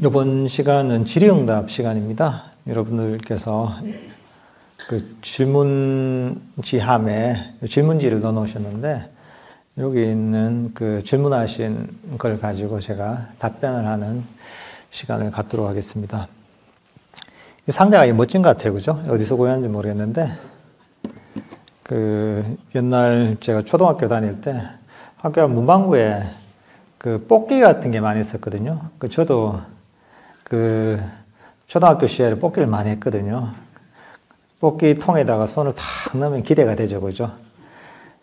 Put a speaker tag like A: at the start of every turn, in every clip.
A: 이번 시간은 질의응답 시간입니다. 여러분들께서 그 질문지함에 질문지를 넣어 놓으셨는데, 여기 있는 그 질문하신 걸 가지고 제가 답변을 하는 시간을 갖도록 하겠습니다. 이 상자가 멋진 것 같아요. 그죠? 어디서 구했는지 모르겠는데, 그 옛날 제가 초등학교 다닐 때 학교 문방구에 그 뽑기 같은 게 많이 있었거든요. 저도 그 초등학교 시절에 뽑기를 많이 했거든요. 뽑기 통에다가 손을 탁 넣으면 기대가 되죠. 그죠?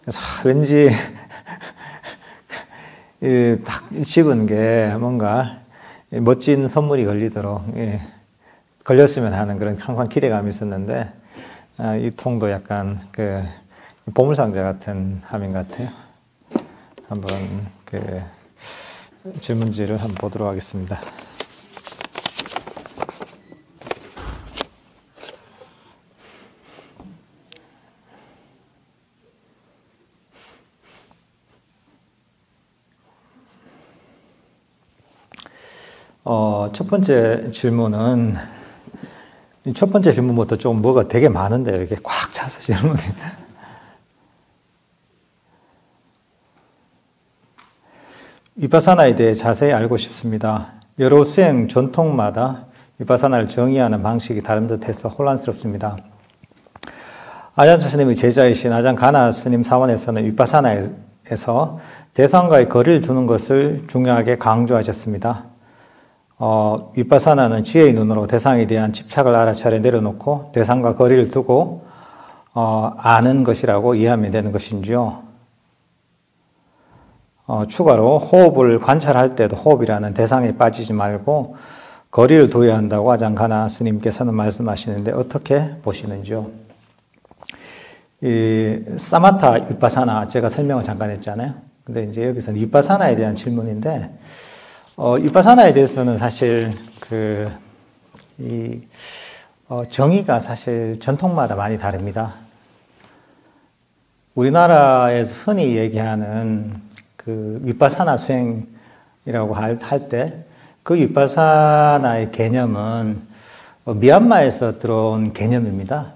A: 그래서 왠지 딱 집은 게 뭔가 멋진 선물이 걸리도록 걸렸으면 하는 그런 항상 기대감이 있었는데, 이 통도 약간 그 보물상자 같은 함인 것 같아요. 한번 그 질문지를 한번 보도록 하겠습니다. 첫 번째 질문은, 첫 번째 질문부터 좀 뭐가 되게 많은데요. 이게 꽉 차서 질문이. 위파사나에 대해 자세히 알고 싶습니다. 여러 수행 전통마다 위파사나를 정의하는 방식이 다른 듯해서 혼란스럽습니다. 아잔 스님의 제자이신 아잔 가나 스님 사원에서는 위파사나에서 대상과의 거리를 두는 것을 중요하게 강조하셨습니다. 위파사나는 지혜의 눈으로 대상에 대한 집착을 알아차려 내려놓고 대상과 거리를 두고 아는 것이라고 이해하면 되는 것인지요. 추가로 호흡을 관찰할 때도 호흡이라는 대상에 빠지지 말고 거리를 둬야 한다고 아잔 가나 스님께서는 말씀하시는데 어떻게 보시는지요. 이 사마타 위파사나 제가 설명을 잠깐 했잖아요. 근데 이제 여기서는 위파사나에 대한 질문인데, 위파사나에 대해서는 사실 정의가 사실 전통마다 많이 다릅니다. 우리나라에서 흔히 얘기하는 그 위파사나 수행이라고 할 때, 그 위파사나의 개념은 미얀마에서 들어온 개념입니다.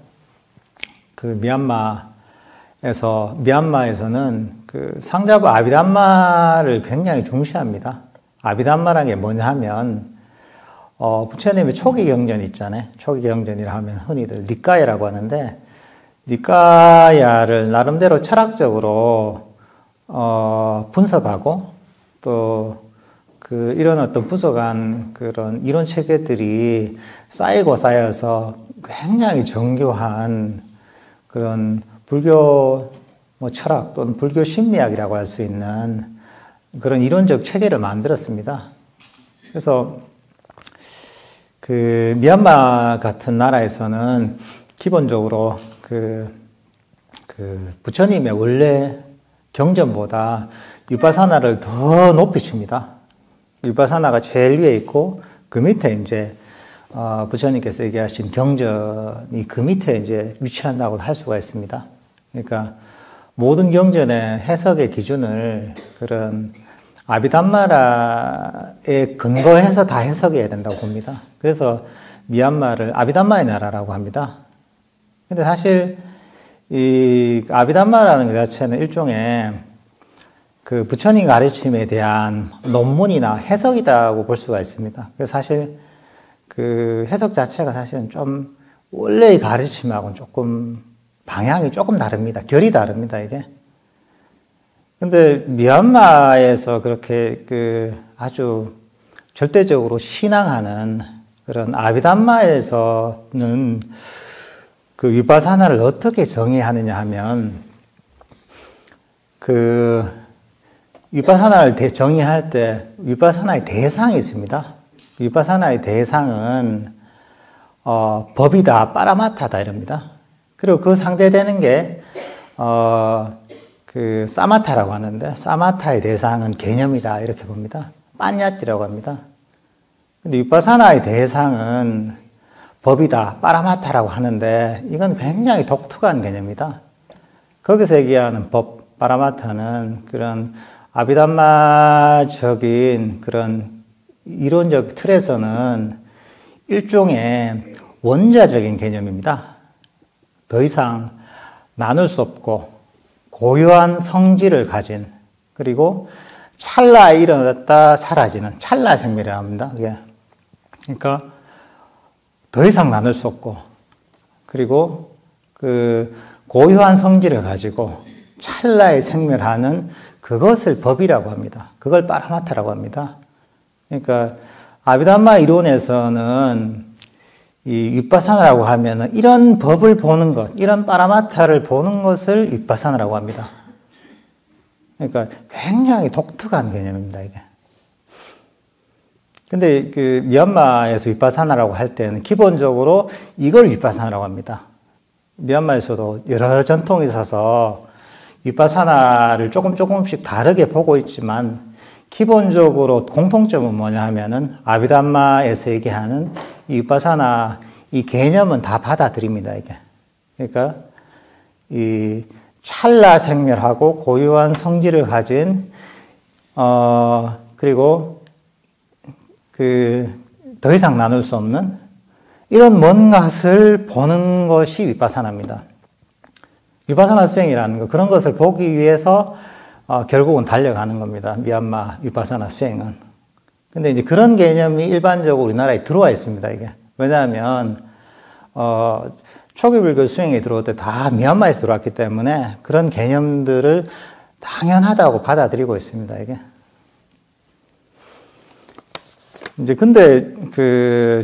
A: 미얀마에서는 그 상자부 아비담마를 굉장히 중시합니다. 아비담마라는 게 뭐냐 하면, 부처님의 초기 경전 있잖아요. 초기 경전이라 하면 흔히들 니까야라고 하는데, 니까야를 나름대로 철학적으로, 분석하고, 또, 이런 어떤 분석한 그런 이론 체계들이 쌓이고 쌓여서 굉장히 정교한 그런 불교 철학 또는 불교 심리학이라고 할 수 있는 그런 이론적 체계를 만들었습니다. 그래서 미얀마 같은 나라에서는 기본적으로 부처님의 원래 경전보다 위파사나를 더 높이 칩니다. 위파사나가 제일 위에 있고 그 밑에 이제 부처님께서 얘기하신 경전이 그 밑에 이제 위치한다고 할 수가 있습니다. 그러니까 모든 경전의 해석의 기준을 그런 아비담마라에 근거해서 다 해석해야 된다고 봅니다. 그래서 미얀마를 아비담마의 나라라고 합니다. 근데 사실 이 아비담마라는 것 자체는 일종의 그 부처님 가르침에 대한 논문이나 해석이라고 볼 수가 있습니다. 그래서 사실 그 해석 자체가 사실은 좀 원래의 가르침하고는 조금 방향이 조금 다릅니다. 결이 다릅니다, 이게. 근데 미얀마에서 그렇게 아주 절대적으로 신앙하는 그런 아비담마에서는 그 위파사나를 어떻게 정의하느냐 하면, 위파사나를 정의할 때 위파사나의 대상이 있습니다. 위파사나의 대상은 법이다, 빠라마타다 이럽니다. 그리고 그 상대되는 게 사마타라고 하는데, 사마타의 대상은 개념이다 이렇게 봅니다. 빠냐띠라고 합니다. 근데 위파사나의 대상은 법이다, 빠라마타라고 하는데, 이건 굉장히 독특한 개념이다. 거기서 얘기하는 법, 빠라마타는 그런 아비담마적인 그런 이론적 틀에서는 일종의 원자적인 개념입니다. 더 이상 나눌 수 없고 고유한 성질을 가진, 그리고 찰나에 일어났다 사라지는 찰나 생멸이라고 합니다. 그게. 그러니까 더 이상 나눌 수 없고, 그리고 그 고유한 성질을 가지고 찰나에 생멸하는 그것을 법이라고 합니다. 그걸 파라마타라고 합니다. 그러니까 아비담마 이론에서는 이 윗바사나라고 하면은 이런 법을 보는 것, 이런 파라마타를 보는 것을 윗바사나라고 합니다. 그러니까 굉장히 독특한 개념입니다, 이게. 근데 그 미얀마에서 윗바사나라고 할 때는 기본적으로 이걸 윗바사나라고 합니다. 미얀마에서도 여러 전통이 있어서 윗바사나를 조금씩 다르게 보고 있지만 기본적으로 공통점은 뭐냐 하면은 아비담마에서 얘기하는 이 윗바사나 이 개념은 다 받아들입니다, 이게. 그러니까 이 찰나 생멸하고 고유한 성질을 가진 그리고 더 이상 나눌 수 없는 이런 뭔 것을 보는 것이 윗바사나입니다. 윗바사나 수행이라는 거, 그런 것을 보기 위해서 결국은 달려가는 겁니다. 미얀마 윗바사나 수행은. 근데 이제 그런 개념이 일반적으로 우리나라에 들어와 있습니다, 이게. 왜냐하면, 초기 불교 수행이 들어올 때 다 미얀마에서 들어왔기 때문에 그런 개념들을 당연하다고 받아들이고 있습니다, 이게. 이제 근데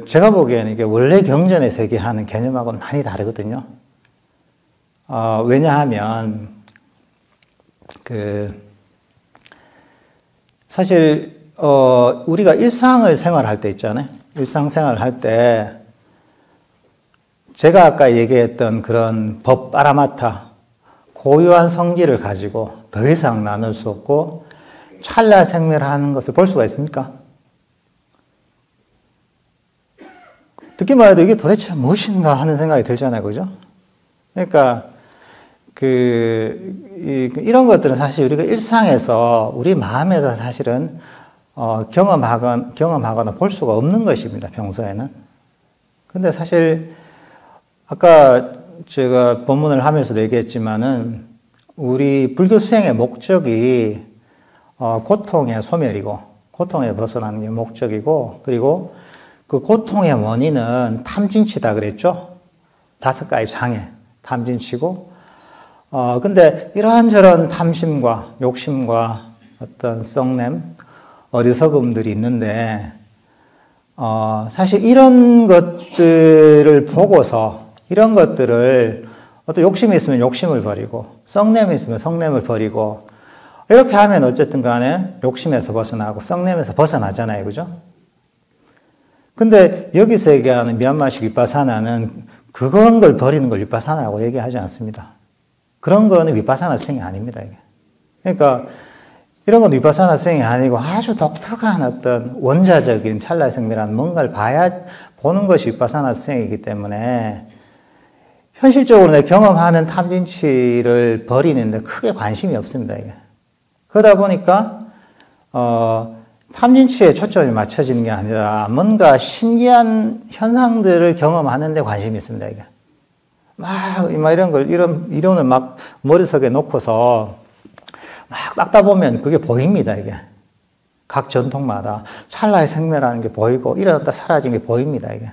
A: 제가 보기에는 이게 원래 경전의 세계하는 개념하고는 많이 다르거든요. 왜냐하면, 사실, 우리가 일상을 생활할 때 있잖아요. 일상생활을 할 때, 제가 아까 얘기했던 그런 법 파라마타, 고유한 성질을 가지고 더 이상 나눌 수 없고, 찰나 생멸하는 것을 볼 수가 있습니까? 듣기만 해도 이게 도대체 무엇인가 하는 생각이 들잖아요. 그죠? 그러니까, 이런 것들은 사실 우리가 일상에서, 우리 마음에서 사실은, 경험하거나 볼 수가 없는 것입니다. 평소에는. 근데 사실, 아까 제가 본문을 하면서도 얘기했지만은, 우리 불교 수행의 목적이, 고통의 소멸이고, 고통에 벗어나는 게 목적이고, 그리고 그 고통의 원인은 탐진치다 그랬죠? 5가지 장애, 탐진치고, 근데 이런저런 탐심과 욕심과 어떤 썩냄, 어리석음들이 있는데, 사실 이런 것들을 보고서, 이런 것들을 어떤 욕심이 있으면 욕심을 버리고, 썩냄이 있으면 썩냄을 버리고, 이렇게 하면 어쨌든 간에 욕심에서 벗어나고, 썩냄에서 벗어나잖아요. 그죠? 근데 여기서 얘기하는 미얀마식 윗바사나는 그런 걸 버리는 걸 윗바사나라고 얘기하지 않습니다. 그런 거는 윗바사나 수행이 아닙니다, 이게. 그러니까, 이런 건 윗바사나 수행이 아니고 아주 독특한 어떤 원자적인 찰나생멸한 뭔가를 보는 것이 윗바사나 수행이기 때문에 현실적으로 내 경험하는 탐진치를 버리는데 크게 관심이 없습니다, 이게. 그러다 보니까, 탐진치에 초점이 맞춰지는 게 아니라 뭔가 신기한 현상들을 경험하는 데 관심이 있습니다, 이게. 막 이런 이론을 막 머릿속에 놓고서 막 닦다 보면 그게 보입니다, 이게. 각 전통마다 찰나의 생멸하는 게 보이고, 일어났다 사라진 게 보입니다, 이게.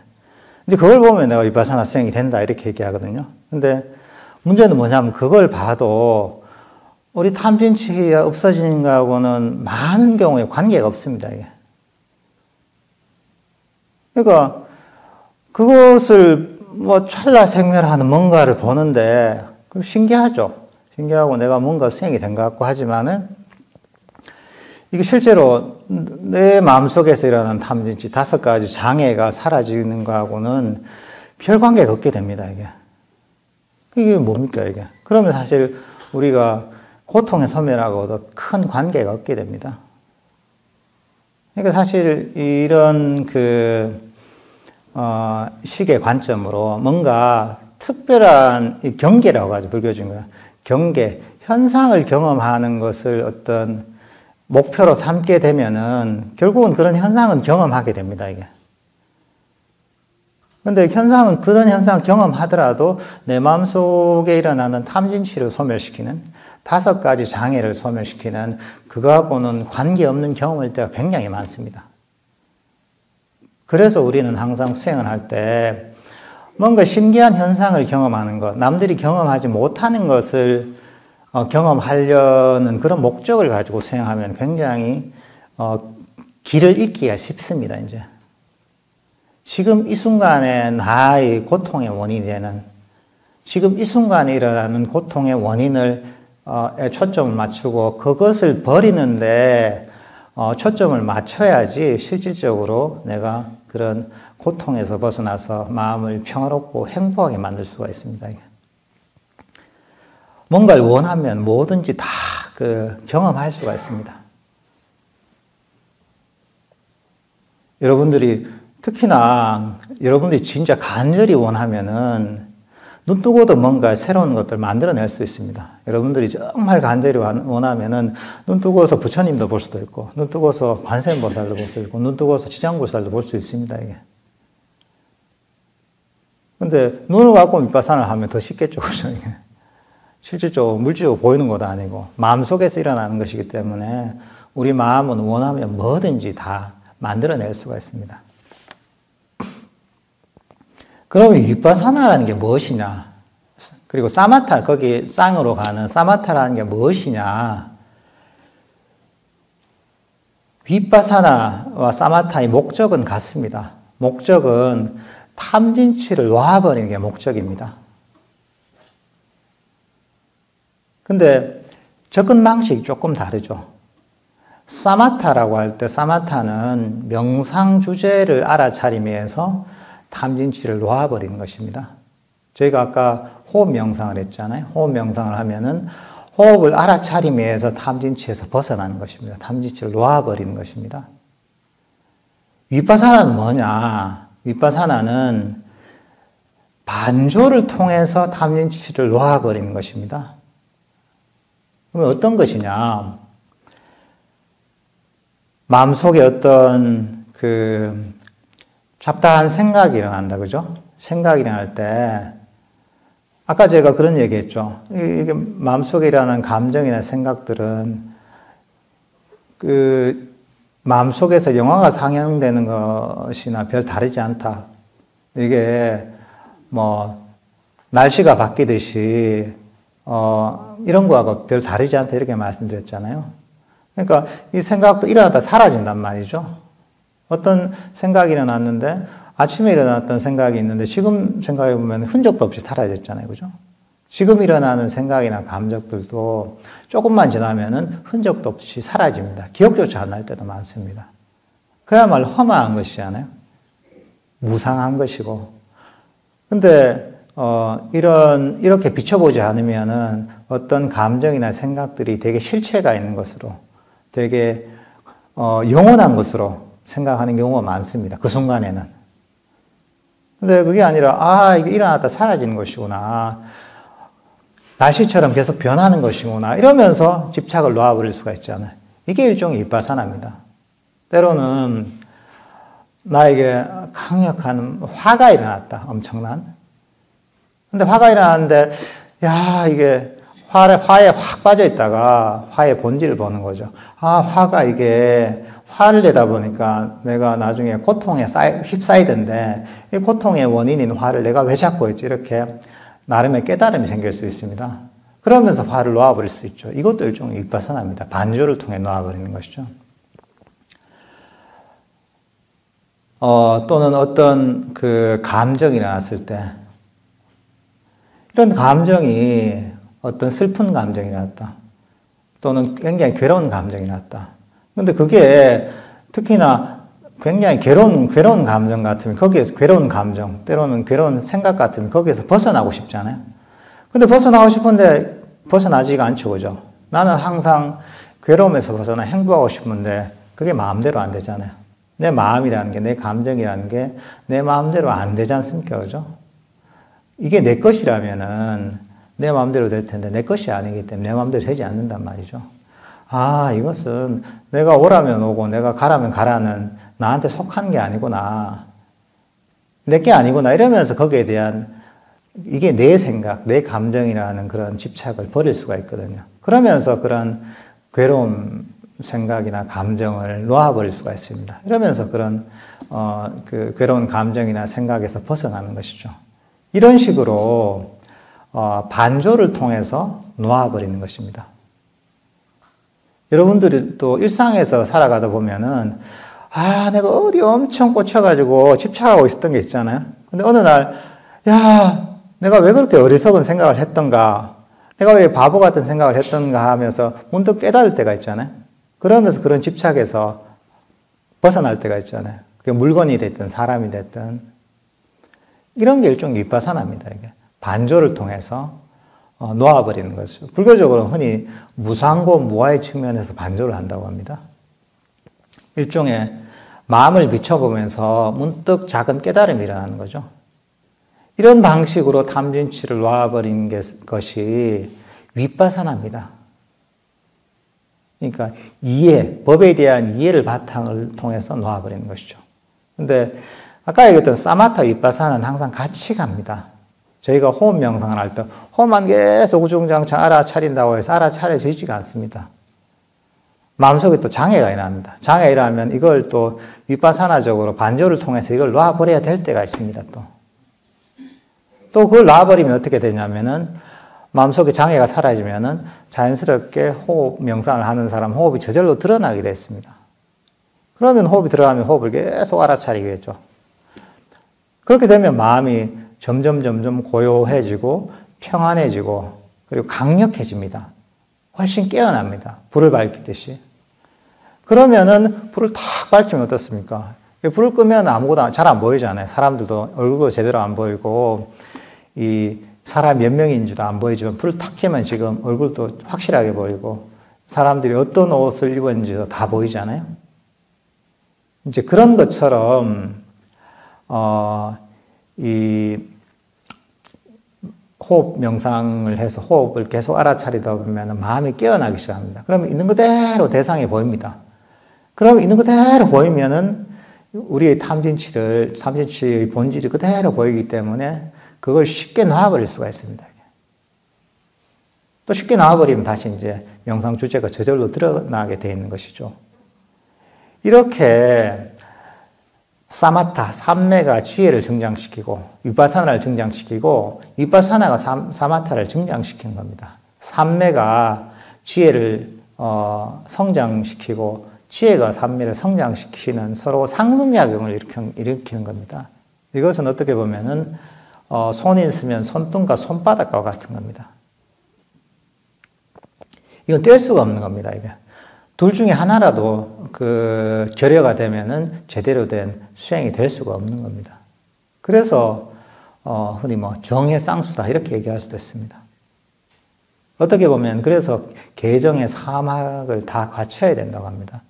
A: 이제 그걸 보면 내가 윗바사나 수행이 된다, 이렇게 얘기하거든요. 근데 문제는 뭐냐면 그걸 봐도 우리 탐진치가 없어지는 거하고는 많은 경우에 관계가 없습니다, 이게. 그러니까 그것을 찰나 생멸하는 뭔가를 보는데, 신기하죠. 신기하고 내가 뭔가 수행이 된 것 같고 하지만은, 이게 실제로 내 마음속에서 일어나는 탐진치 5가지 장애가 사라지는 거하고는 별 관계가 없게 됩니다, 이게. 이게 뭡니까, 이게. 그러면 사실 우리가 고통의 소멸하고도 큰 관계가 없게 됩니다. 그러니까 사실 이런 식의 관점으로 뭔가 특별한 경계라고 하죠, 불교적인 거. 경계, 현상을 경험하는 것을 어떤 목표로 삼게 되면은 결국은 그런 현상은 경험하게 됩니다, 이게. 근데 그런 현상 경험하더라도 내 마음속에 일어나는 탐진치를 소멸시키는 5가지 장애를 소멸시키는 그거하고는 관계없는 경험일 때가 굉장히 많습니다. 그래서 우리는 항상 수행을 할 때 뭔가 신기한 현상을 경험하는 것, 남들이 경험하지 못하는 것을 경험하려는 그런 목적을 가지고 수행하면 굉장히 길을 잃기가 쉽습니다, 이제. 지금 이 순간에 나의 고통의 원인이 되는, 지금 이 순간에 일어나는 고통의 원인을 초점을 맞추고 그것을 버리는데 초점을 맞춰야지 실질적으로 내가 그런 고통에서 벗어나서 마음을 평화롭고 행복하게 만들 수가 있습니다. 뭔가를 원하면 뭐든지 다 경험할 수가 있습니다. 특히나 여러분들이 진짜 간절히 원하면은 눈 뜨고도 뭔가 새로운 것들 만들어낼 수 있습니다. 여러분들이 정말 간절히 원하면은 눈 뜨고서 부처님도 볼 수도 있고, 눈 뜨고서 관세음보살도 볼 수 있고, 눈 뜨고서 지장보살도 볼 수 있습니다, 이게. 근데 눈을 갖고 밑바산을 하면 더 쉽겠죠, 그죠, 이게. 실질적으로 물질적으로 보이는 것도 아니고, 마음속에서 일어나는 것이기 때문에 우리 마음은 원하면 뭐든지 다 만들어낼 수가 있습니다. 그러면 위파사나라는 게 무엇이냐? 그리고 사마타, 거기 쌍으로 가는 사마타라는 게 무엇이냐? 위파사나와 사마타의 목적은 같습니다. 목적은 탐진치를 놓아버리는 게 목적입니다. 근데 접근 방식이 조금 다르죠. 사마타라고 할 때 사마타는 명상 주제를 알아차림에 의해서 탐진치를 놓아버리는 것입니다. 저희가 아까 호흡 명상을 했잖아요. 호흡 명상을 하면은 호흡을 알아차림에 의해서 탐진치에서 벗어나는 것입니다. 탐진치를 놓아버리는 것입니다. 위파사나는 뭐냐? 위파사나는 반조를 통해서 탐진치를 놓아버리는 것입니다. 그러면 어떤 것이냐? 마음속에 어떤 잡다한 생각이 일어난다, 그죠? 생각이 일어날 때, 아까 제가 그런 얘기 했죠. 이게 마음속에 일어나는 감정이나 생각들은 마음속에서 영화가 상영되는 것이나 별 다르지 않다. 이게 날씨가 바뀌듯이, 이런 거하고 별 다르지 않다. 이렇게 말씀드렸잖아요. 그러니까 이 생각도 일어났다 사라진단 말이죠. 어떤 생각이 일어났는데 아침에 일어났던 생각이 있는데 지금 생각해 보면 흔적도 없이 사라졌잖아요. 그죠? 지금 일어나는 생각이나 감정들도 조금만 지나면은 흔적도 없이 사라집니다. 기억조차 안 날 때도 많습니다. 그야말로 허망한 것이잖아요. 무상한 것이고. 근데 이렇게 비춰보지 않으면은 어떤 감정이나 생각들이 되게 실체가 있는 것으로, 되게 영원한 것으로 생각하는 경우가 많습니다. 그 순간에는. 근데 그게 아니라, 이게 일어났다 사라지는 것이구나. 날씨처럼 계속 변하는 것이구나. 이러면서 집착을 놓아버릴 수가 있잖아요. 이게 일종의 위파사나입니다. 때로는 나에게 강력한 화가 일어났다. 엄청난. 근데 화가 일어났는데, 이게 화에 확 빠져 있다가 화의 본질을 보는 거죠. 화가 이게 화를 내다 보니까 내가 나중에 고통에 휩싸이던데 이 고통의 원인인 화를 내가 왜 잡고 있지? 이렇게 나름의 깨달음이 생길 수 있습니다. 그러면서 화를 놓아버릴 수 있죠. 이것도 일종의 위파사나입니다. 반조를 통해 놓아버리는 것이죠. 또는 어떤 감정이 일어났을 때 이런 감정이 어떤 슬픈 감정이 일어났다. 또는 굉장히 괴로운 감정이 일어났다. 근데 그게 특히나 굉장히 괴로운 감정 같으면 거기에서 괴로운 감정, 때로는 괴로운 생각 같으면 거기에서 벗어나고 싶잖아요. 근데 벗어나고 싶은데 벗어나지가 않죠, 그죠? 나는 항상 괴로움에서 벗어나 행복하고 싶은데 그게 마음대로 안 되잖아요. 내 마음이라는 게, 내 감정이라는 게 내 마음대로 안 되지 않습니까, 그죠? 이게 내 것이라면은 내 마음대로 될 텐데 내 것이 아니기 때문에 내 마음대로 되지 않는단 말이죠. 이것은 내가 오라면 오고 내가 가라면 가라는 나한테 속한 게 아니구나. 내게 아니구나. 이러면서 거기에 대한 이게 내 생각, 내 감정이라는 그런 집착을 버릴 수가 있거든요. 그러면서 그런 괴로움 생각이나 감정을 놓아버릴 수가 있습니다. 이러면서 그런 그 괴로운 감정이나 생각에서 벗어나는 것이죠. 이런 식으로 반조를 통해서 놓아버리는 것입니다. 여러분들이 또 일상에서 살아가다 보면은 내가 어디 엄청 꽂혀가지고 집착하고 있었던 게 있잖아요. 근데 어느 날 내가 왜 그렇게 어리석은 생각을 했던가, 내가 왜 바보 같은 생각을 했던가 하면서 문득 깨달을 때가 있잖아요. 그러면서 그런 집착에서 벗어날 때가 있잖아요. 그게 물건이 됐든 사람이 됐든 이런 게 일종의 윗바사나입니다. 이게 반조를 통해서 놓아버리는 것이죠. 불교적으로 흔히 무상고 무아의 측면에서 반조를 한다고 합니다. 일종의 마음을 비춰보면서 문득 작은 깨달음이 일어나는 거죠. 이런 방식으로 탐진치를 놓아버린 것이 윗바사나입니다. 그러니까 이해, 법에 대한 이해를 바탕을 통해서 놓아버리는 것이죠. 근데 아까 얘기했던 사마타 윗바사나는 항상 같이 갑니다. 저희가 호흡 명상을 할 때 호흡만 계속 우중장창 알아차린다고 해서 알아차려지지가 않습니다. 마음속에 또 장애가 일어납니다. 장애가 일어나면 이걸 또 윗바사나적으로 반조를 통해서 이걸 놔버려야 될 때가 있습니다. 또 그걸 놔버리면 어떻게 되냐면은 마음속에 장애가 사라지면은 자연스럽게 호흡 명상을 하는 사람 호흡이 저절로 드러나게 됐습니다. 그러면 호흡이 들어가면 호흡을 계속 알아차리겠죠. 그렇게 되면 마음이 점점 고요해지고 평안해지고 그리고 강력해집니다. 훨씬 깨어납니다. 불을 밝히듯이. 그러면은 불을 탁 밝히면 어떻습니까? 불을 끄면 아무것도 잘 안 보이잖아요. 사람들도 얼굴도 제대로 안 보이고 이 사람 몇 명인지도 안 보이지만 불을 탁 켜면 지금 얼굴도 확실하게 보이고 사람들이 어떤 옷을 입었는지도 다 보이잖아요. 이제 그런 것처럼 이 호흡 명상을 해서 호흡을 계속 알아차리다 보면 마음이 깨어나기 시작합니다. 그러면 있는 그대로 대상이 보입니다. 그럼 있는 그대로 보이면은 우리의 탐진치의 본질이 그대로 보이기 때문에 그걸 쉽게 놔버릴 수가 있습니다. 또 쉽게 놔버리면 다시 이제 명상 주제가 저절로 드러나게 되어 있는 것이죠. 이렇게 사마타, 삼매가 지혜를 증장시키고 윗바사나를 증장시키고 윗바사나가 사마타를 증장시키는 겁니다. 삼매가 지혜를 성장시키고 지혜가 삼매를 성장시키는 서로 상승작용을 일으키는 겁니다. 이것은 어떻게 보면은 손이 있으면 손등과 손바닥과 같은 겁니다. 이건 뗄 수가 없는 겁니다. 이게 둘 중에 하나라도 그 결여가 되면은 제대로 된 수행이 될 수가 없는 겁니다. 그래서 흔히 정의 쌍수다 이렇게 얘기할 수도 있습니다. 어떻게 보면 그래서 계정의 사막을 다 갖춰야 된다고 합니다.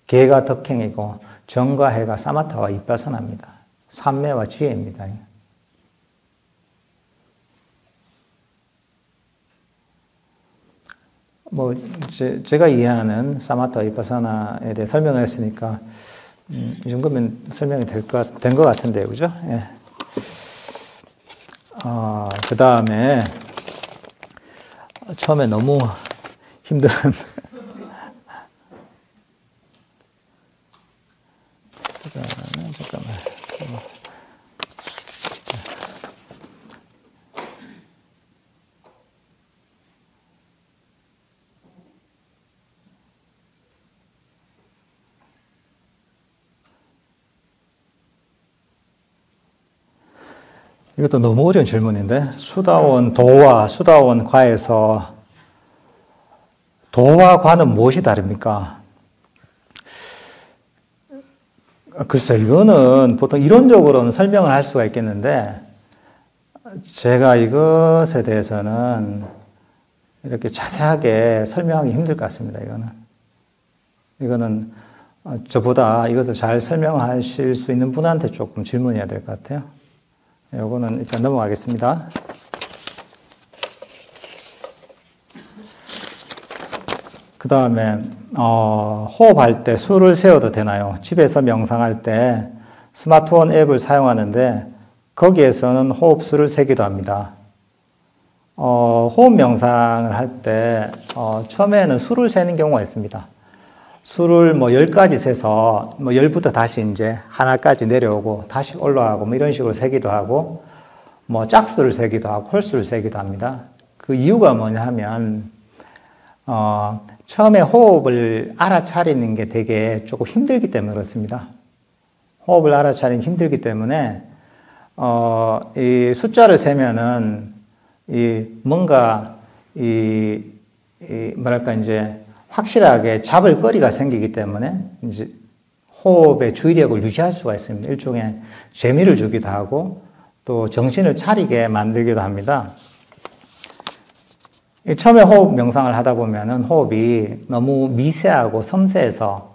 A: 계가 덕행이고 정과 해가 사마타와 윗바사나입니다. 삼매와 지혜입니다. 제가 이해하는 사마타 윗바사나에 대해 설명을 했으니까 이 정도면 설명이 된 것 같은데요, 그죠? 예. 그 다음에 처음에 너무 힘든 잠깐만. 이것도 너무 어려운 질문인데, 수다원 도와 수다원 과에서 도와 과는 무엇이 다릅니까? 글쎄, 이거는 보통 이론적으로는 설명을 할 수가 있겠는데, 제가 이것에 대해서는 이렇게 자세하게 설명하기 힘들 것 같습니다, 이거는 저보다 이것을 잘 설명하실 수 있는 분한테 조금 질문해야 될 것 같아요. 요거는 일단 그 다음에, 호흡할 때 술을 세워도 되나요? 집에서 명상할 때 스마트폰 앱을 사용하는데 거기에서는 호흡수를 세기도 합니다. 호흡 명상을 할 때, 처음에는 수를 세는 경우가 있습니다. 수를 뭐 10까지 세서, 뭐 10부터 다시 이제 하나까지 내려오고, 다시 올라가고, 뭐 이런 식으로 세기도 하고, 뭐 짝수를 세기도 하고, 홀수를 세기도 합니다. 그 이유가 뭐냐 하면, 처음에 호흡을 알아차리는 게 되게 조금 힘들기 때문에 그렇습니다. 호흡을 알아차리는 게 힘들기 때문에, 이 숫자를 세면은, 뭔가, 뭐랄까, 이제, 확실하게 잡을 거리가 생기기 때문에, 이제, 호흡의 주의력을 유지할 수가 있습니다. 일종의 재미를 주기도 하고, 또 정신을 차리게 만들기도 합니다. 처음에 호흡 명상을 하다 보면은 호흡이 너무 미세하고 섬세해서,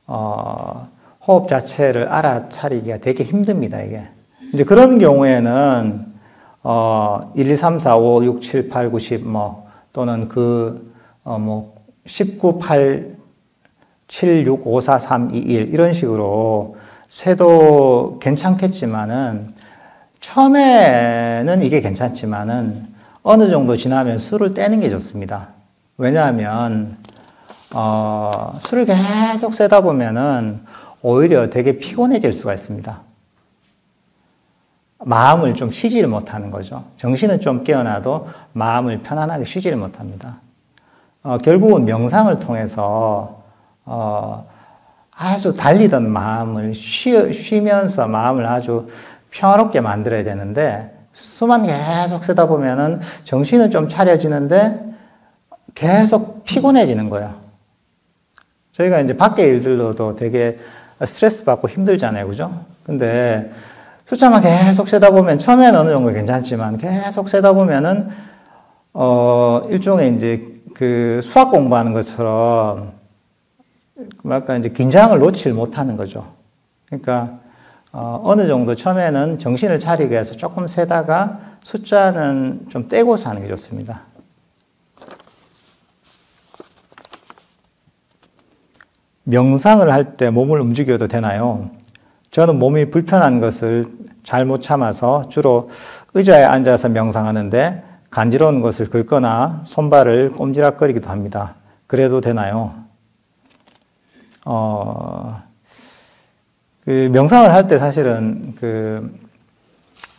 A: 호흡 자체를 알아차리기가 되게 힘듭니다, 이게. 이제 그런 경우에는, 1, 2, 3, 4, 5, 6, 7, 8, 9, 10, 또는 19, 8, 7, 6, 5, 4, 3, 2, 1, 이런 식으로 세도 괜찮겠지만은, 처음에는 이게 괜찮지만은, 어느 정도 지나면 술을 떼는 게 좋습니다. 왜냐하면, 술을 계속 세다 보면은, 오히려 되게 피곤해질 수가 있습니다. 마음을 좀 쉬지를 못하는 거죠. 정신은 좀 깨어나도 마음을 편안하게 쉬지를 못합니다. 결국은 명상을 통해서 아주 달리던 마음을 쉬면서 마음을 아주 평화롭게 만들어야 되는데 수만 계속 쓰다 보면은 정신은 좀 차려지는데 계속 피곤해지는 거예요. 저희가 이제 밖의 일들로도 되게 스트레스 받고 힘들잖아요. 그죠? 근데 숫자만 계속 세다 보면 처음에는 어느 정도 괜찮지만 계속 세다 보면은 일종의 이제 그 수학 공부하는 것처럼 뭐랄까 이제 긴장을 놓지 못하는 거죠. 그러니까 어느 정도 처음에는 정신을 차리기 위해서 조금 세다가 숫자는 좀 떼고서 하는 게 좋습니다. 명상을 할 때 몸을 움직여도 되나요? 저는 몸이 불편한 것을 잘 못 참아서 주로 의자에 앉아서 명상하는데 간지러운 것을 긁거나 손발을 꼼지락거리기도 합니다. 그래도 되나요? 그 명상을 할 때 사실은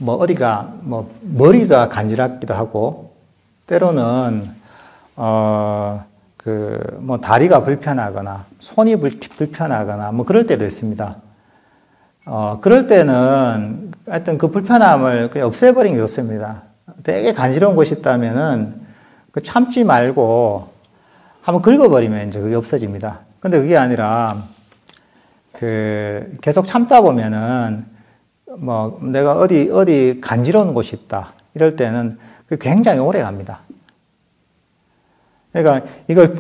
A: 어디가 머리가 간지럽기도 하고 때로는 다리가 불편하거나 손이 불편하거나 그럴 때도 있습니다. 그럴 때는 하여튼 그 불편함을 그냥 없애버리는 게 좋습니다. 되게 간지러운 곳이 있다면은 참지 말고 한번 긁어버리면 이제 그게 없어집니다. 근데 그게 아니라 계속 참다 보면은 내가 어디 간지러운 곳이 있다. 이럴 때는 굉장히 오래 갑니다. 그러니까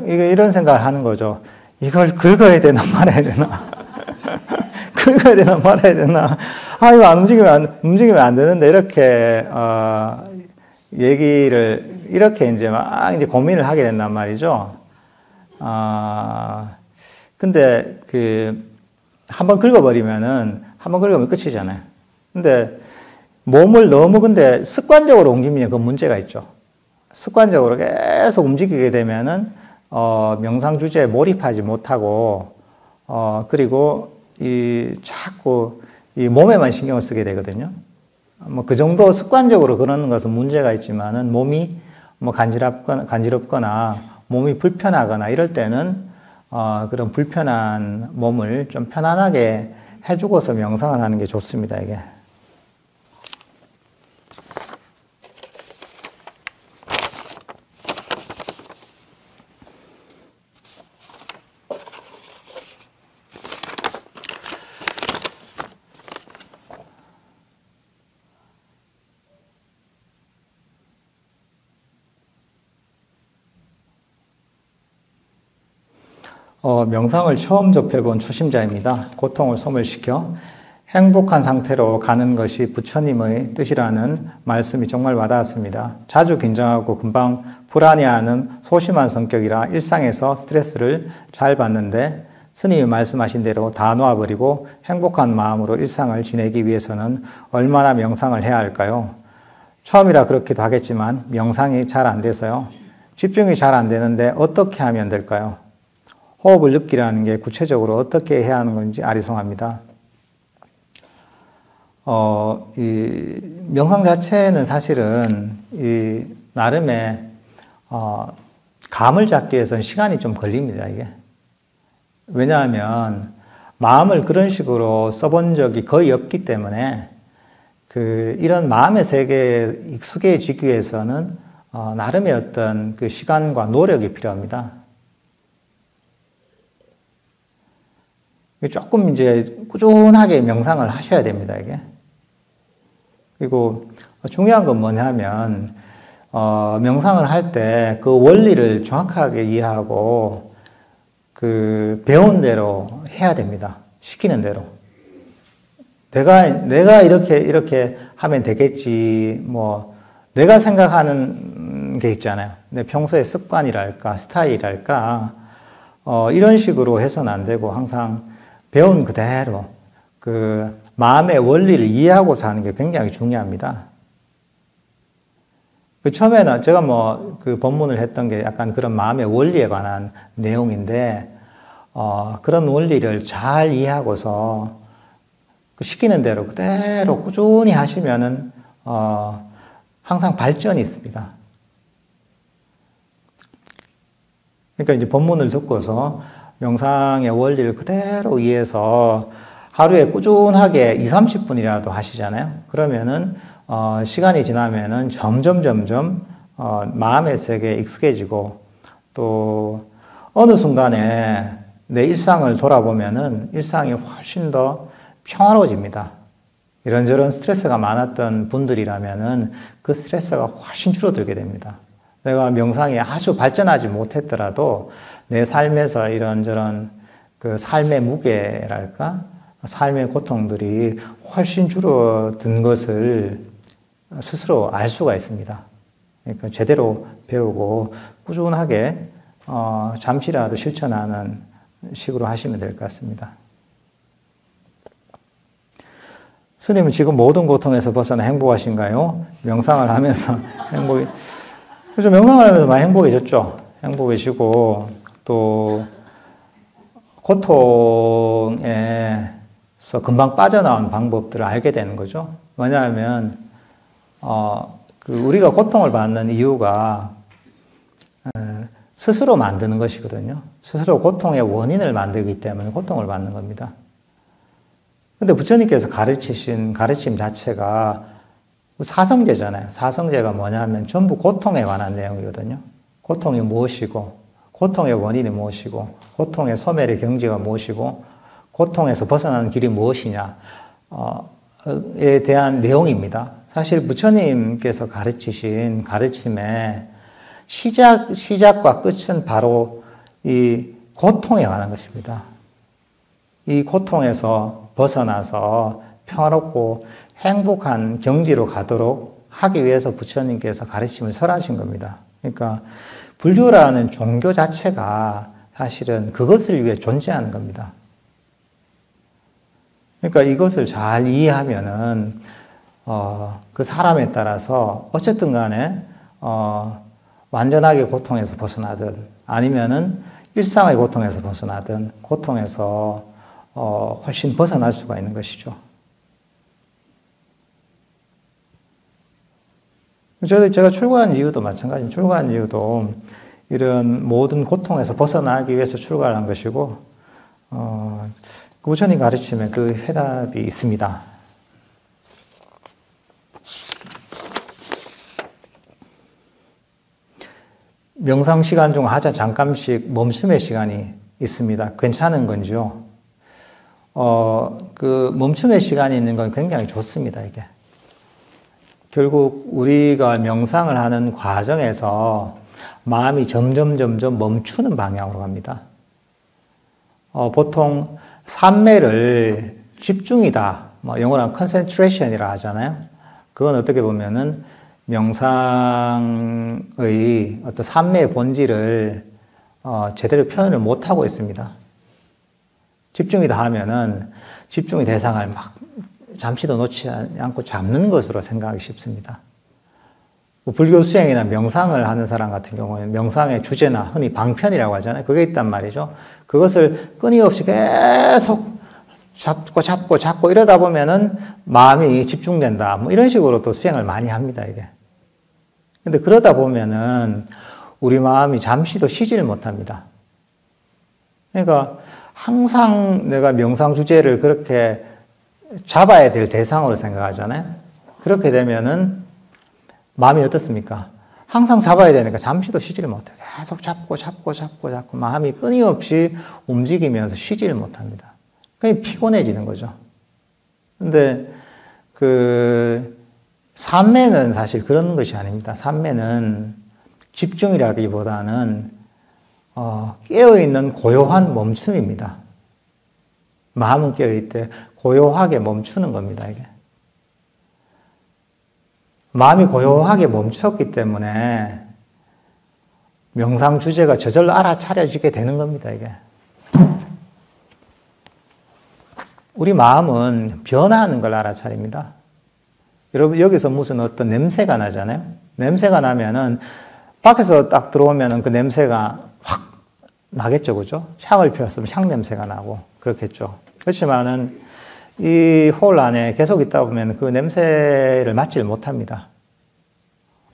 A: 이런 생각을 하는 거죠. 이걸 긁어야 되나 말아야 되나. 긁어야 되나 말아야 되나. 이거 안 움직이면 안 되는데, 이렇게, 얘기를, 이렇게 이제 이제 고민을 하게 된단 말이죠. 근데 한번 긁어버리면 끝이잖아요. 근데 몸을 너무 근데 습관적으로 옮기면 그 문제가 있죠. 습관적으로 계속 움직이게 되면은, 명상 주제에 몰입하지 못하고, 그리고 자꾸 이 몸에만 신경을 쓰게 되거든요. 그 정도 습관적으로 그러는 것은 문제가 있지만은 몸이 간지럽거나 몸이 불편하거나 이럴 때는 그런 불편한 몸을 좀 편안하게 해주고서 명상을 하는 게 좋습니다, 이게. 명상을 처음 접해본 초심자입니다. 고통을 소멸시켜 행복한 상태로 가는 것이 부처님의 뜻이라는 말씀이 정말 와닿았습니다. 자주 긴장하고 금방 불안해하는 소심한 성격이라 일상에서 스트레스를 잘 받는데 스님이 말씀하신 대로 다 놓아버리고 행복한 마음으로 일상을 지내기 위해서는 얼마나 명상을 해야 할까요? 처음이라 그렇기도 하겠지만 명상이 잘 안 돼서요. 집중이 잘 안 되는데 어떻게 하면 될까요? 호흡을 느끼라는 게 구체적으로 어떻게 해야 하는 건지 아리송합니다. 이 명상 자체는 사실은 이 나름의 감을 잡기 위해서는 시간이 좀 걸립니다, 이게. 왜냐하면 마음을 그런 식으로 써본 적이 거의 없기 때문에 이런 마음의 세계에 익숙해지기 위해서는 나름의 어떤 그 시간과 노력이 필요합니다. 조금 이제 꾸준하게 명상을 하셔야 됩니다, 이게. 그리고 중요한 건 뭐냐면, 명상을 할 때 그 원리를 정확하게 이해하고, 배운 대로 해야 됩니다. 시키는 대로. 내가 이렇게 하면 되겠지, 내가 생각하는 게 있잖아요. 내 평소의 습관이랄까, 스타일이랄까, 이런 식으로 해서는 안 되고, 항상 배운 그대로, 마음의 원리를 이해하고 사는 게 굉장히 중요합니다. 처음에는 제가 본문을 했던 게 약간 그런 마음의 원리에 관한 내용인데, 그런 원리를 잘 이해하고서 시키는 대로 그대로 꾸준히 하시면은, 항상 발전이 있습니다. 그러니까 이제 본문을 듣고서 명상의 원리를 그대로 이해해서 하루에 꾸준하게 2, 30분이라도 하시잖아요. 그러면은, 시간이 지나면은 점점, 마음의 세계에 익숙해지고, 또, 어느 순간에 내 일상을 돌아보면은 일상이 훨씬 더 평화로워집니다. 이런저런 스트레스가 많았던 분들이라면은 그 스트레스가 훨씬 줄어들게 됩니다. 내가 명상이 아주 발전하지 못했더라도 내 삶에서 이런저런 삶의 무게랄까? 삶의 고통들이 훨씬 줄어든 것을 스스로 알 수가 있습니다. 그러니까 제대로 배우고 꾸준하게 잠시라도 실천하는 식으로 하시면 될 것 같습니다. 스님은 지금 모든 고통에서 벗어나 행복하신가요? 명상을 하면서 그래서 명상을 하면서 많이 행복해졌죠. 행복해지고 또 고통에서 금방 빠져나온 방법들을 알게 되는 거죠. 왜냐하면 우리가 고통을 받는 이유가 스스로 만드는 것이거든요. 스스로 고통의 원인을 만들기 때문에 고통을 받는 겁니다. 근데 부처님께서 가르치신 가르침 자체가 사성제잖아요. 사성제가 뭐냐면 전부 고통에 관한 내용이거든요. 고통이 무엇이고, 고통의 원인이 무엇이고, 고통의 소멸의 경지가 무엇이고, 고통에서 벗어나는 길이 무엇이냐에 대한 내용입니다. 사실 부처님께서 가르치신 가르침의 시작과 끝은 바로 이 고통에 관한 것입니다. 이 고통에서 벗어나서 평화롭고 행복한 경지로 가도록 하기 위해서 부처님께서 가르침을 설하신 겁니다. 그러니까 불교라는 종교 자체가 사실은 그것을 위해 존재하는 겁니다. 그러니까 이것을 잘 이해하면은 그 사람에 따라서 어쨌든 간에 완전하게 고통에서 벗어나든 아니면은 일상의 고통에서 벗어나든 고통에서 훨씬 벗어날 수가 있는 것이죠. 제가 출가한 이유도 마찬가지입니다. 출가한 이유도 이런 모든 고통에서 벗어나기 위해서 출가를 한 것이고, 부처님 가르침에 그 해답이 있습니다. 명상 시간 중 하자 잠깐씩 멈춤의 시간이 있습니다. 괜찮은 건지요? 멈춤의 시간이 있는 건 굉장히 좋습니다, 이게. 결국 우리가 명상을 하는 과정에서 마음이 점점 멈추는 방향으로 갑니다. 보통 삼매를 집중이다 뭐 영어로 concentration이라 하잖아요. 그건 어떻게 보면은 명상의 어떤 산매의 본질을 제대로 표현을 못하고 있습니다. 집중이 다 하면은 집중의 대상을 막 잠시도 놓지 않고 잡는 것으로 생각하기 쉽습니다. 불교 수행이나 명상을 하는 사람 같은 경우에는 명상의 주제나 흔히 방편이라고 하잖아요. 그게 있단 말이죠. 그것을 끊임없이 계속 잡고 이러다 보면은 마음이 집중된다. 뭐 이런 식으로 또 수행을 많이 합니다, 이게. 근데 그러다 보면은 우리 마음이 잠시도 쉬지를 못합니다. 그러니까 항상 내가 명상 주제를 그렇게 잡아야 될 대상으로 생각하잖아요. 그렇게 되면은 마음이 어떻습니까? 항상 잡아야 되니까 잠시도 쉬지를 못해요. 계속 잡고 마음이 끊임없이 움직이면서 쉬지를 못합니다. 그게 피곤해지는 거죠. 근데 산매는 사실 그런 것이 아닙니다. 산매는 집중이라기보다는 깨어있는 고요한 멈춤입니다. 마음은 깨어있을 때 고요하게 멈추는 겁니다, 이게. 마음이 고요하게 멈췄기 때문에 명상 주제가 저절로 알아차려지게 되는 겁니다, 이게. 우리 마음은 변화하는 걸 알아차립니다. 여러분, 여기서 무슨 어떤 냄새가 나잖아요? 냄새가 나면은, 밖에서 딱 들어오면은 그 냄새가 확 나겠죠, 그죠? 향을 피웠으면 향 냄새가 나고, 그렇겠죠. 그렇지만은, 이 홀 안에 계속 있다 보면 그 냄새를 맡지를 못합니다.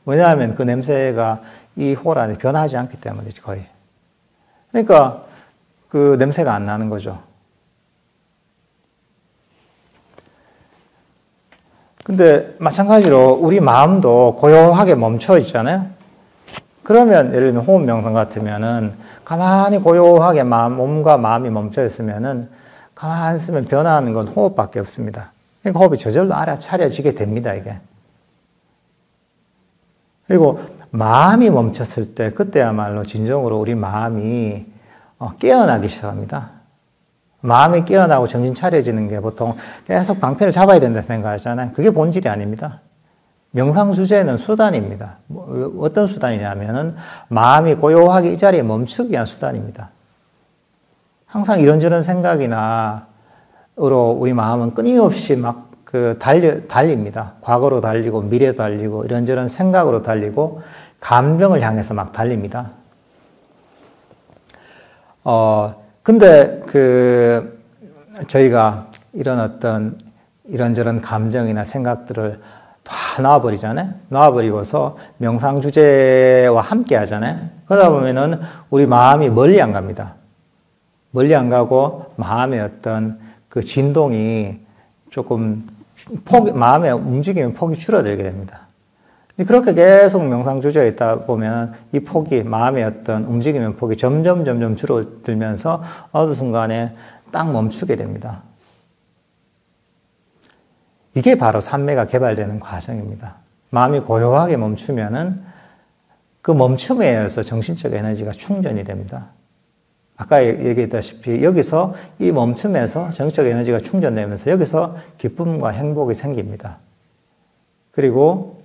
A: 왜냐하면 그 냄새가 이 홀 안에 변하지 않기 때문이지, 거의. 그러니까 그 냄새가 안 나는 거죠. 근데 마찬가지로 우리 마음도 고요하게 멈춰 있잖아요. 그러면 예를 들면 호흡 명상 같으면은 가만히 고요하게 몸과 마음이 멈춰 있으면은 가만히 있으면 변화하는 건 호흡밖에 없습니다. 그러니까 호흡이 저절로 알아차려지게 됩니다, 이게. 그리고 마음이 멈췄을 때 그때야말로 진정으로 우리 마음이 깨어나기 시작합니다. 마음이 깨어나고 정신 차려지는 게 보통 계속 방편을 잡아야 된다 생각하잖아요. 그게 본질이 아닙니다. 명상 주제는 수단입니다. 어떤 수단이냐면은 마음이 고요하게 이 자리에 멈추기 위한 수단입니다. 항상 이런저런 생각이나 으로 우리 마음은 끊임없이 막 달립니다. 과거로 달리고 미래로 달리고 이런저런 생각으로 달리고 감정을 향해서 막 달립니다. 근데 저희가 이런저런 감정이나 생각들을 다 놔버리잖아요. 놔버리고서 명상 주제와 함께 하잖아요. 그러다 보면은 우리 마음이 멀리 안 갑니다. 멀리 안 가고 마음의 어떤 그 진동이 조금 마음의 움직임의 폭이 줄어들게 됩니다. 그렇게 계속 명상 주제에 있다 보면 이 폭이, 마음의 어떤 움직임의 폭이 점점 줄어들면서 어느 순간에 딱 멈추게 됩니다. 이게 바로 산매가 개발되는 과정입니다. 마음이 고요하게 멈추면은 그 멈춤에 의해서 정신적 에너지가 충전이 됩니다. 아까 얘기했다시피 여기서 이 멈춤에서 정신적 에너지가 충전되면서 여기서 기쁨과 행복이 생깁니다. 그리고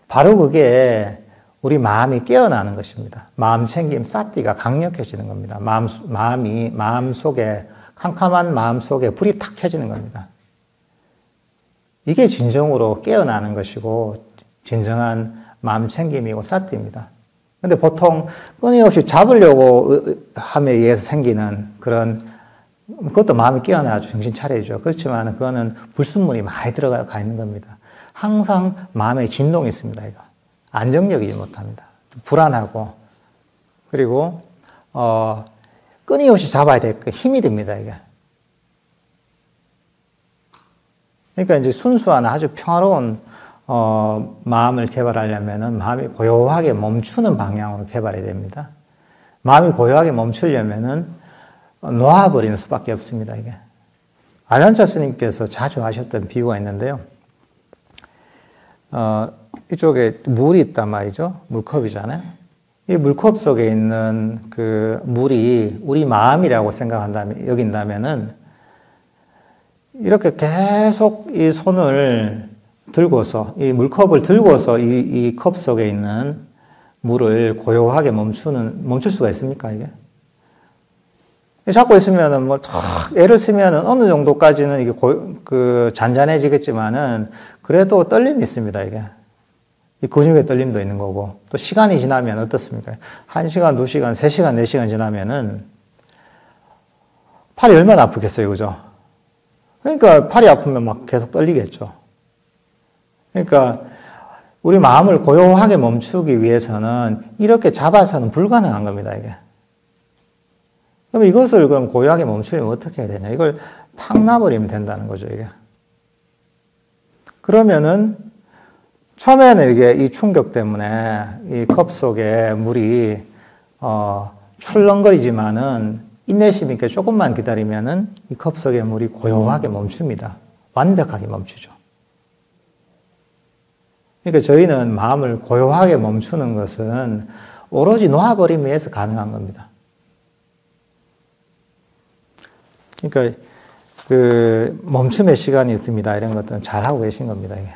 A: 바로 그게 우리 마음이 깨어나는 것입니다. 마음 챙김, 사띠가 강력해지는 겁니다. 캄캄한 마음 속에 불이 탁 켜지는 겁니다. 이게 진정으로 깨어나는 것이고 진정한 마음 챙김이고 사띠입니다. 근데 보통 끊임없이 잡으려고 함에 의해서 생기는 그것도 마음이 깨어나죠. 정신 차려죠. 그렇지만 그거는 불순물이 많이 들어가 있는 겁니다. 항상 마음에 진동이 있습니다, 이거. 안정적이지 못합니다. 불안하고, 그리고, 끊임없이 잡아야 될 힘이 듭니다, 이게. 그러니까 이제 순수한 아주 평화로운, 마음을 개발하려면은 마음이 고요하게 멈추는 방향으로 개발해야 됩니다. 마음이 고요하게 멈추려면은 놓아버리는 수밖에 없습니다, 이게. 아련차 스님께서 자주 하셨던 비유가 있는데요. 이쪽에 물이 있단 말이죠. 물컵이잖아요. 이 물컵 속에 있는 그 물이 우리 마음이라고 여긴다면은 이렇게 계속 이 손을 들고서, 이 물컵을 들고서 이 컵 속에 있는 물을 고요하게 멈출 수가 있습니까, 이게? 잡고 있으면은 애를 쓰면은 어느 정도까지는 이게 잔잔해지겠지만은 그래도 떨림이 있습니다, 이게. 이 근육의 떨림도 있는 거고. 또 시간이 지나면 어떻습니까? 1시간, 2시간, 3시간, 4시간 지나면은 팔이 얼마나 아프겠어요, 그죠? 그러니까 팔이 아프면 막 계속 떨리겠죠. 그러니까 우리 마음을 고요하게 멈추기 위해서는 이렇게 잡아서는 불가능한 겁니다, 이게. 그럼 이것을 그럼 고요하게 멈추려면 어떻게 해야 되냐? 이걸 탁 놔버리면 된다는 거죠, 이게. 그러면은 처음에는 이게 이 충격 때문에 이 컵 속에 물이 출렁거리지만은 인내심 있게 조금만 기다리면은 이 컵 속의 물이 고요하게 멈춥니다. 완벽하게 멈추죠. 그러니까 저희는 마음을 고요하게 멈추는 것은 오로지 놓아버리기 위해서 가능한 겁니다. 그러니까 멈춤의 시간이 있습니다. 이런 것들은 잘 하고 계신 겁니다. 이게.